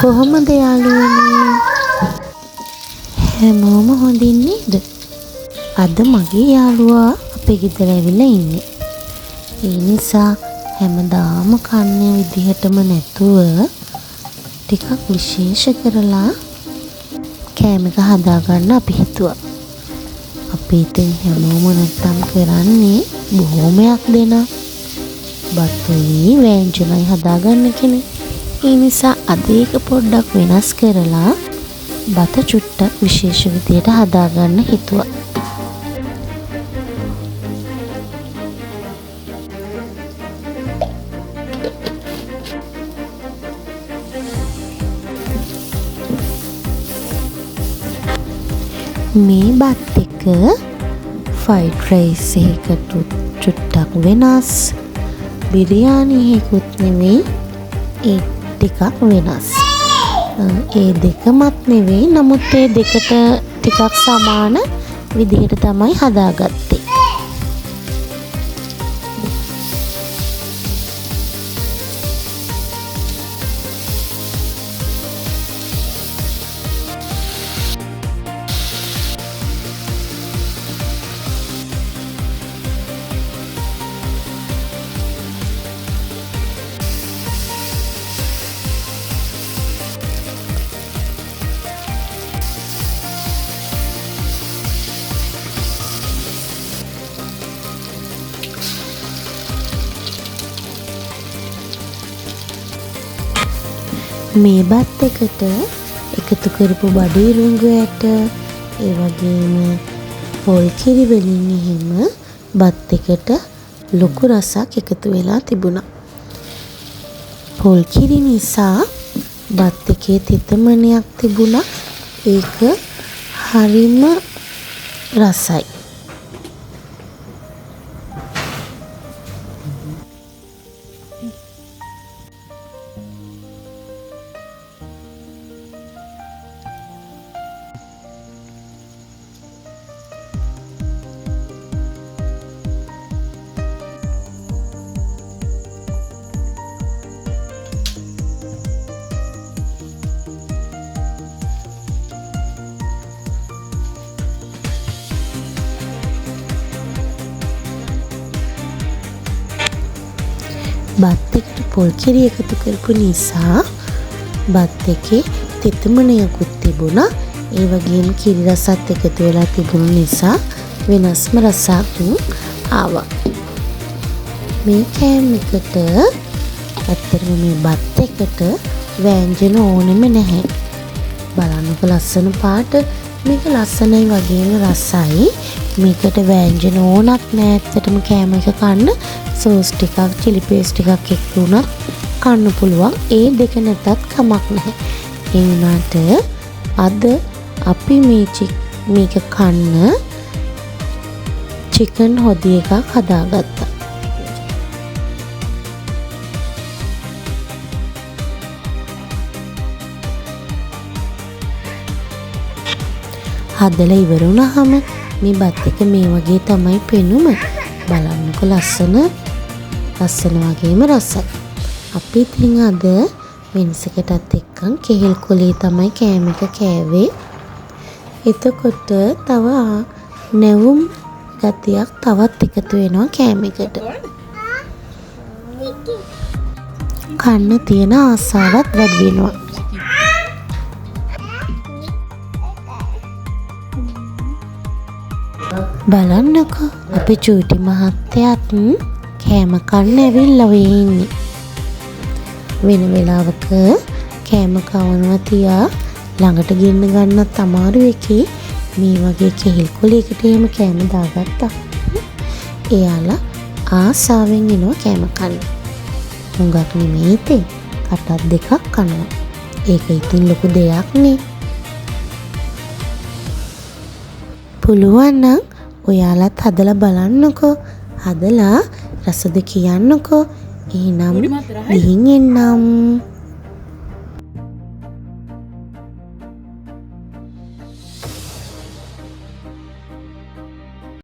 කොහොමද යාළුවනේ? හැමෝම හොඳින් නේද? අද මගේ යාළුවා අපේ ගෙදර ඇවිල්ලා ඉන්නේ. ඒ නිසා හැමදාම කන්නේ විදිහටම නැතුව ටිකක් විශේෂ කරලා කෑම එක හදාගන්න අපි හිතුවා. අපි ඉතින් හැමෝම නැත්තම් කරන්නේ බොහොමයක් දෙනා බතුයි වෑංජනයි හදාගන්න කෙනෙක්. ඒ නිසා අද ඒක පොඩ්ඩක් වෙනස් කරලා බත චුට්ටක් විශේෂ විදියට හදාගන්න හිතුවා. මේ බත් එක ෆ්‍රයිඩ් රයිස් එකකට චුට්ටක් වෙනස්, බිරියානි එකකුත් නෙවෙයි, ඒ ටිකක් වෙනස්. ඒ දෙකමත් නෙවෙයි, නමුත් ඒ දෙකට ටිකක් සමාන විදිහට තමයි හදාගත්තේ. මේ බත් එකට එකතු කරපු බඩිරුංගු ඇට, ඒ වගේම පොල් කිරි වලින් එහෙම බත් එකට ලොකු රසක් එකතු වෙලා තිබුණා. පොල් කිරි නිසා බත් එකේ තෙතමනයක් තිබුණා. ඒක හරිම රසයි. බත් එකට පොල් කිරි එකතු කරපු නිසා බත් එකේ තෙතමනයකුත් තිබුණා. ඒ වගේම කිරි රසත් එකතු වෙලා තිබුණු නිසා වෙනස්ම රසක් ආවා. මේ කෑම එකට ඇත්තටම මේ බත් එකට වෑංජන ඕනෙම නැහැ. බලන්නකො ලස්සන පාට. මේක ලස්සනයි වගේම රසයි. මේකට වෑංජන ඕනත් නෑ ඇත්තටම කෑම එක කන්න. සෝස් ටිකක්, චිලි පේස්ට් ටිකක් එක්ක උනත් කන්න පුළුවන්. ඒ දෙක නැතත් කමක් නැහැ. ඒ වුණාට අද අපි මේක කන්න චිකන් හොදි එකක් හදාගත්තා. හදලා ඉවර වුණාම මේ බත් එක මේ වගේ තමයි පෙනුම. බලන්නකො ලස්සන වගේම රසයි. අපි ඉතින් අද වෙනසකටත් එක්කන් කෙහෙල් කොලේ තමයි කෑම එක කෑවේ. එතකොට තව නැවුම් ගතියක් තවත් එකතු වෙනවා කෑම එකට. කන්න තියෙන ආසාවත් වැඩි වෙනවා. බලන්නකෝ අපේ චූටි මහත්තයාත් කෑම කන්න ඇවිල්ලා ඉන්නේ. වෙන වෙලාවක කෑම කවනවා තියා ළඟට ගෙන්න ගන්නත් අමාරු එකේ මේ වගේ කෙහෙල් කොලයකට එහෙම කෑම දාගත්තා. එයාලා ආසාවෙන් එනවා කෑම කන්න. හුඟක් නෙමෙයි ඉතින් කටක් දෙකක් කනවා. ඒක ඉතින් ලොකු දෙයක් නේ. පුළුවන් නම් ඔයාලත් හදලා බලන්නකෝ. හදලා රසද කියන්නකෝ. එහෙනම් ගිහින් එන්නම්.